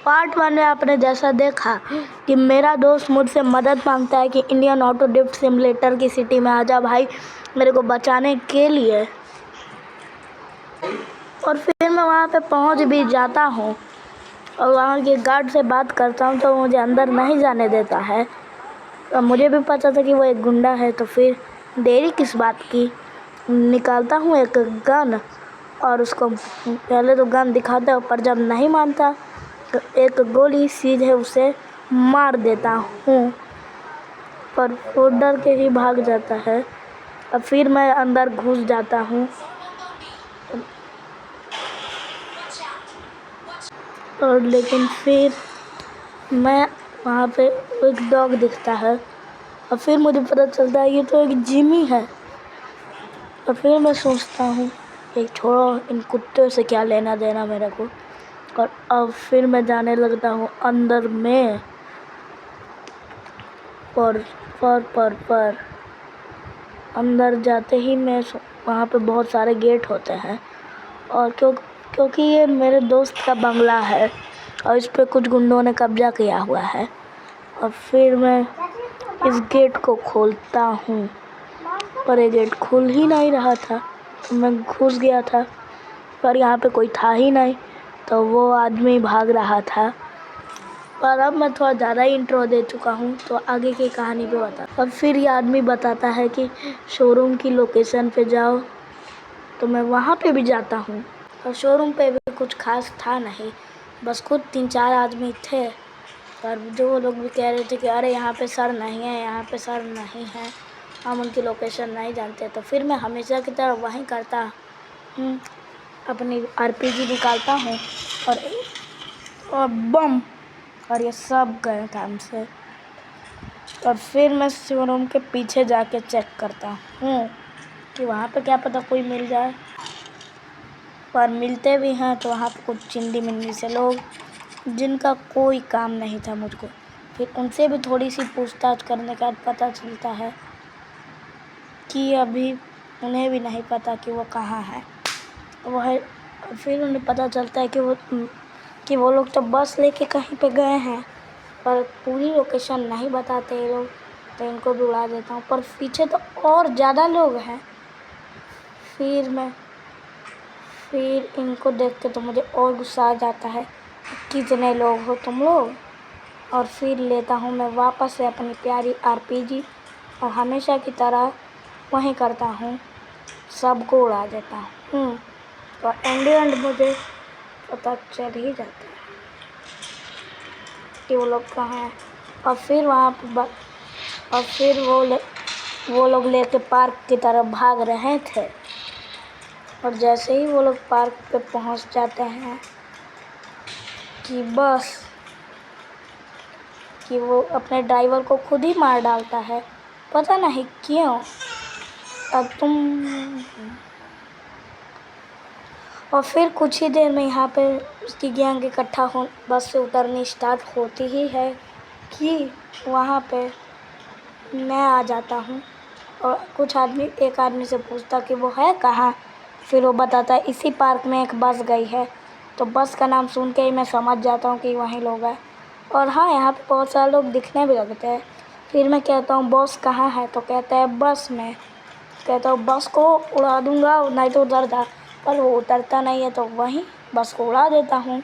Part 1 में आपने जैसा देखा कि मेरा दोस्त मुझसे मदद मांगता है कि इंडियन ऑटो ड्रिफ्ट सिमुलेटर की सिटी में आ जा भाई मेरे को बचाने के लिए, और फिर मैं वहाँ पे पहुँच भी जाता हूँ और वहाँ के गार्ड से बात करता हूँ तो मुझे अंदर नहीं जाने देता है। और मुझे भी पता था कि वो एक गुंडा है, तो फिर देरी किस बात की, निकालता हूँ एक गन और उसको पहले तो गन दिखाता है, पर जब नहीं मानता तो एक गोली सीधे उसे मार देता हूँ, पर वो डर के ही भाग जाता है। और फिर मैं अंदर घुस जाता हूँ और लेकिन फिर मैं वहाँ पे एक डॉग दिखता है और फिर मुझे पता चलता है ये तो एक जिमी है। और फिर मैं सोचता हूँ एक छोड़ो, इन कुत्तों से क्या लेना देना मेरे को। और अब फिर मैं जाने लगता हूँ अंदर में पर अंदर जाते ही मैं वहाँ पे बहुत सारे गेट होते हैं और क्योंकि ये मेरे दोस्त का बंगला है और इस पे कुछ गुंडों ने कब्जा किया हुआ है। और फिर मैं इस गेट को खोलता हूँ पर ये गेट खुल ही नहीं रहा था, तो मैं घुस गया था पर यहाँ पे कोई था ही नहीं, तो वो आदमी भाग रहा था। पर अब मैं थोड़ा ज़्यादा ही इंट्रो दे चुका हूँ तो आगे की कहानी पे बता। और फिर ये आदमी बताता है कि शोरूम की लोकेशन पे जाओ, तो मैं वहाँ पे भी जाता हूँ और शोरूम पे भी कुछ खास था नहीं, बस खुद 3-4 आदमी थे। पर जो लोग भी कह रहे थे कि अरे यहाँ पे सर नहीं है, यहाँ पे सर नहीं है, हम उनकी लोकेशन नहीं जानते। तो फिर मैं हमेशा की तरह वहीं करता हूँ, अपनी आरपीजी निकालता हूँ और बम, और ये सब गए काम से। और फिर मैं शोरूम के पीछे जाके चेक करता हूँ कि वहाँ पे क्या पता कोई मिल जाए, पर मिलते भी हैं तो वहाँ पे कुछ चिंदी मिंदी से लोग जिनका कोई काम नहीं था मुझको। फिर उनसे भी थोड़ी सी पूछताछ करने के बाद पता चलता है कि अभी उन्हें भी नहीं पता कि वो कहाँ है। फिर उन्हें पता चलता है कि वो लोग तो बस लेके कहीं पे गए हैं, पर पूरी लोकेशन नहीं बताते ये लोग, तो इनको भी उड़ा देता हूँ। पर पीछे तो और ज़्यादा लोग हैं। फिर इनको देख के तो मुझे और गुस्सा आ जाता है, कितने लोग हो तुम लोग। और फिर लेता हूँ मैं वापस से अपनी प्यारी आरपीजी और हमेशा की तरह वहीं करता हूँ, सबको उड़ा देता हूँ। और एंड मुझे पता चल ही जाता है कि वो लोग कहाँ हैं। और फिर वहाँ पर और फिर वो लोग लेके पार्क की तरफ भाग रहे थे। और जैसे ही वो लोग पार्क पे पहुँच जाते हैं कि वो अपने ड्राइवर को खुद ही मार डालता है, पता नहीं क्यों। और फिर कुछ ही देर में यहाँ पे उसकी गैंग इकट्ठा हो बस से उतरनी स्टार्ट होती ही है कि वहाँ पे मैं आ जाता हूँ। और एक आदमी से पूछता कि वो है कहाँ। फिर वो बताता है इसी पार्क में एक बस गई है। तो बस का नाम सुन के ही मैं समझ जाता हूँ कि वहीं लोग हैं। और हाँ, यहाँ पे बहुत सारे लोग दिखने भी लगते हैं। फिर मैं कहता हूँ बॉस कहाँ है, तो कहता है बस में। कहता हूँ बस को उड़ा दूँगा, नहीं तो उतर जा। पर वो उतरता नहीं है, तो वहीं बस को उड़ा देता हूँ।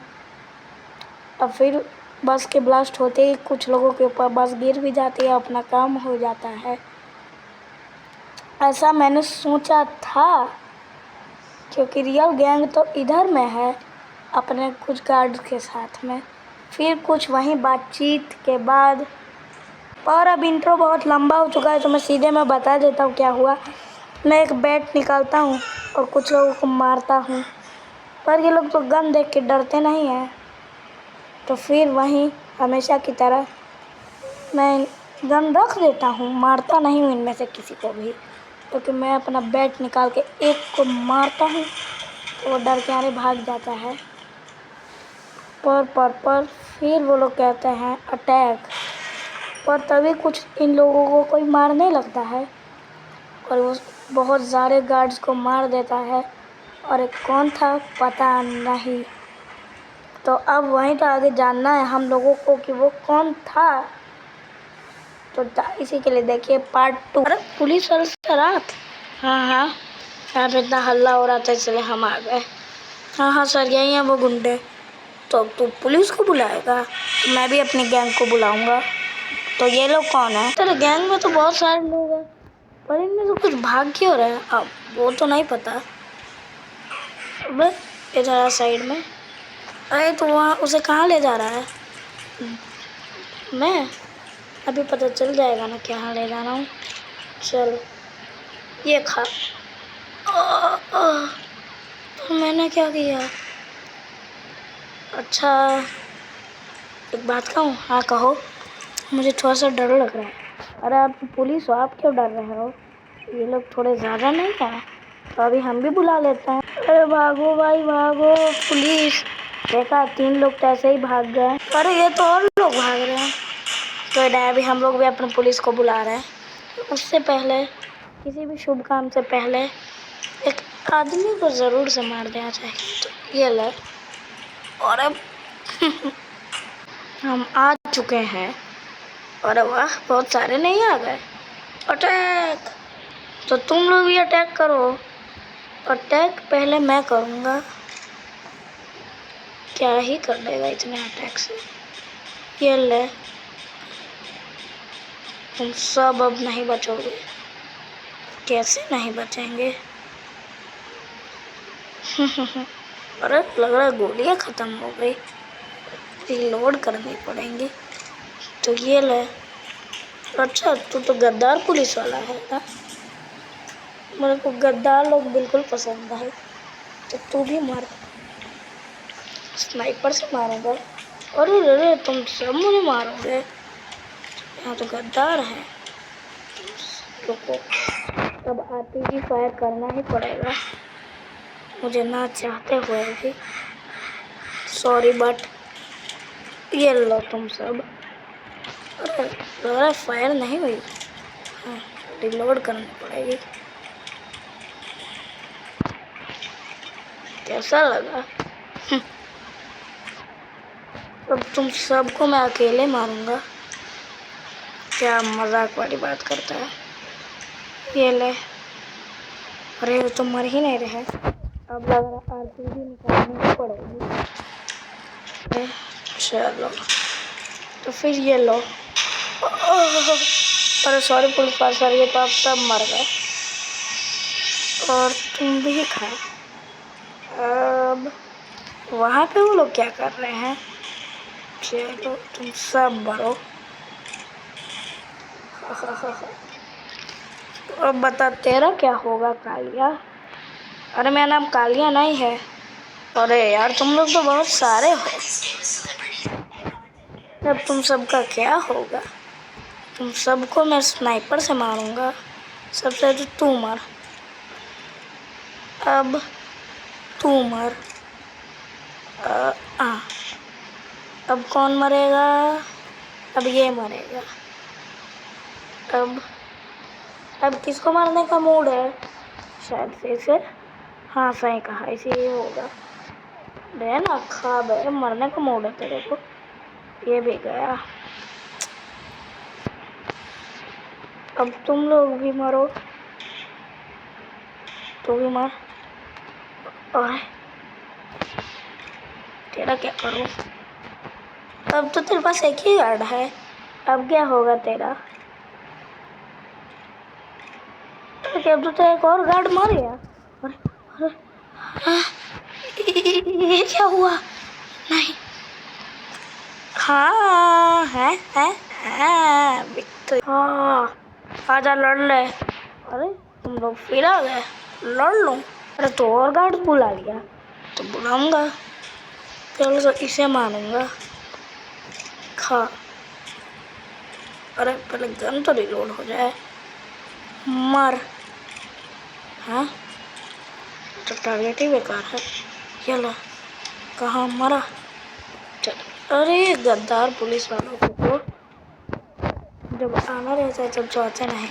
और फिर बस के ब्लास्ट होते ही कुछ लोगों के ऊपर बस गिर भी जाती है, अपना काम हो जाता है। ऐसा मैंने सोचा था, क्योंकि रियल गैंग तो इधर में है अपने कुछ गार्ड के साथ में। फिर कुछ वहीं बातचीत के बाद, और अब इंट्रो बहुत लंबा हो चुका है तो मैं सीधे बता देता हूँ क्या हुआ। मैं एक बैट निकालता हूँ और कुछ लोगों को मारता हूँ, पर ये लोग तो गन देख के डरते नहीं हैं। तो फिर वहीं हमेशा की तरह मैं गन रख देता हूँ, मारता नहीं हूँ इनमें से किसी को भी, क्योंकि मैं अपना बैट निकाल के एक को मारता हूँ तो वो डर के आगे भाग जाता है। पर फिर वो लोग कहते हैं अटैक, पर तभी कुछ इन लोगों को कोई मारने लगता है और वो बहुत सारे गार्ड्स को मार देता है। और एक कौन था पता नहीं, तो अब वहीं तो आगे जानना है हम लोगों को कि वो कौन था। तो इसी के लिए देखिए पार्ट 2। अरे पुलिस वाले सर आप? हाँ हाँ, यहाँ पे इतना हल्ला हो रहा था इसलिए हम आ गए। हाँ हाँ सर, यही हैं वो गुंडे। तो तू पुलिस को बुलाएगा? तो मैं भी अपनी गैंग को बुलाऊंगा। तो ये लोग कौन है? तेरे गैंग में तो बहुत सारे लोग हैं, पर इनमें तो कुछ भाग क्यों रहे हैं? अब वो तो नहीं पता। अबे इधर साइड में। अरे तो वहाँ उसे कहाँ ले जा रहा है? मैं अभी पता चल जाएगा ना कहाँ ले जाना हूँ। चल ये खा। तो मैंने क्या किया? अच्छा एक बात कहूँ? हाँ कहो। मुझे थोड़ा सा डर लग रहा है। अरे आप पुलिस हो, आप क्यों डर रहे हो? ये लोग थोड़े ज़्यादा नहीं हैं? तो अभी हम भी बुला लेते हैं। अरे भागो भाई भागो, पुलिस! देखा 3 लोग तो ऐसे ही भाग गए। अरे ये तो और लोग भाग रहे हैं। तो अभी हम लोग भी अपने पुलिस को बुला रहे हैं। उससे पहले, किसी भी शुभ काम से पहले एक आदमी को ज़रूर से मार देना चाहिए। तो ये ले। और अब हम आ चुके हैं। अरे वाह, बहुत सारे नहीं आ गए। अटैक! तो तुम लोग भी अटैक करो। अटैक पहले मैं करूँगा। क्या ही कर लेगा इतने अटैक से। ये ले, तुम सब अब नहीं बचोगे। कैसे नहीं बचेंगे? अरे लग रहा है गोलियाँ ख़त्म हो गई, रिलोड करनी पड़ेंगी। तो ये ले। अच्छा तू तो गद्दार पुलिस वाला है ना? मेरे को गद्दार लोग बिल्कुल पसंद है। तो तू भी मार। स्नाइपर से मारूंगा। अरे अरे तुम सब मुझे मारोगे? यहाँ तो गद्दार है। रुको, अब आरपीजी फायर करना ही पड़ेगा मुझे, ना चाहते हुए भी। सॉरी बट ये लो तुम सब। अरे फायर नहीं हुई। हाँ, रिलोड करनी पड़ेगी। कैसा लगा? अब तुम सबको मैं अकेले मारूंगा। क्या मजाक वाली बात करता है? ये ले। अरे वो तो मर ही नहीं रहे। अब लग रहा आरपीजी निकालनी पड़ेगी। चलो तो फिर ये लो। अरे सॉरी पुलिस वाले सर, ये तो आप सब मर गए और तुम भी खा। अब वहाँ पे वो लोग क्या कर रहे हैं? चलो तुम सब मरो। अब बता तेरा क्या होगा कालिया? अरे मेरा नाम कालिया नहीं है। अरे यार तुम लोग तो बहुत सारे हो। अब तुम सबका क्या होगा? तुम सबको मैं स्नाइपर से मारूंगा। सबसे तो तू मर। अब तू मर। अब कौन मरेगा? अब ये मरेगा। अब किसको मारने का मूड है? शायद से इसे। हाँ सही कहा, इसे ये होगा। बे ना खा बे, मरने का मूड है तेरे को। ये भी गया। अब तुम लोग भी मरो। तू भी मर। और तेरा क्या करूँ? अब तो तेरे पास एक ही गार्ड है। अब क्या होगा तेरा? अब तो तेरा एक और गार्ड मर गया। अरे ये क्या हुआ? नहीं। हाँ है विक्ट्री। हाँ आजा लड़ ले। अरे तुम लोग फिर आ गए, लड़ लो। अरे तो और गार्ड बुला लिया? तो बुलाऊंगा। चलो तो इसे मारूंगा। खा। अरे पहले गन तो रिलोड हो जाए। मर। हाँ तो टारगेट ही बेकार है। चलो कहाँ मरा? चल। अरे गद्दार पुलिस वालों को तो जब आना रहता है तब चाहते नहीं।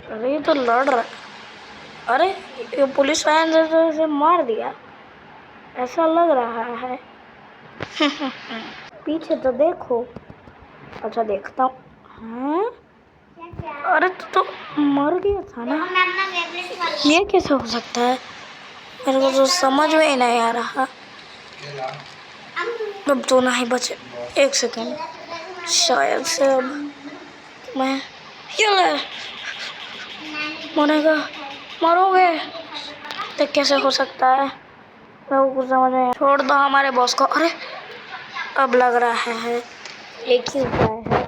अरे ये तो लड़ रहा। अरे ये पुलिस वाले से मार दिया। ऐसा लग रहा है। पीछे तो देखो। अच्छा देखता हूँ। हाँ? अरे तो मर गया था ना। ये कैसे हो सकता है? मेरे को तो समझ में ही नहीं आ रहा। अब तो नहीं बचे। 1 सेकेंड। शायद से अब मैं ये ले मरेगा। मरोगे तो कैसे हो सकता है? मेरे को कुछ समझ में छोड़ दो हमारे बॉस को। अरे अब लग रहा है एक ही उपाय है।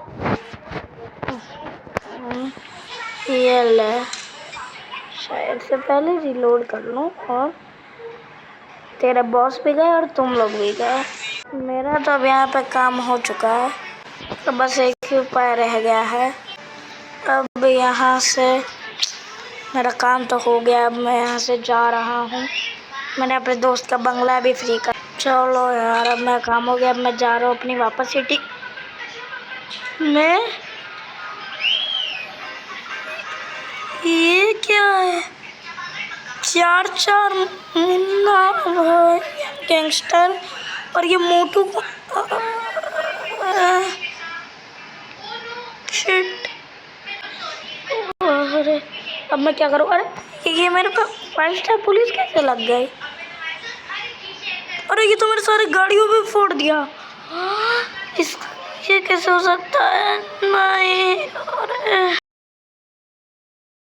ये ले शायद से पहले रिलोड कर लूं और तेरा बॉस भी गए और तुम लोग भी गए। मेरा तो अब यहाँ पे काम हो चुका है, तो बस एक ही उपाय रह गया है। अब यहाँ से मेरा काम तो हो गया। अब मैं यहाँ से जा रहा हूँ। मैंने अपने दोस्त का बंगला भी फ्री कर। चलो यार अब मेरा काम हो गया। अब मैं जा रहा हूँ अपनी वापस सिटी में। ये क्या है? 4 मुन्ना भाई गैंगस्टर और ये मोटू को शिट। अरे अब मैं क्या करूँ? अरे ये मेरे पे 5 स्टार पुलिस कैसे लग गई? अरे ये तो मेरे सारे गाड़ियों पे फोड़ दिया। इस ये कैसे हो सकता है? नहीं। अरे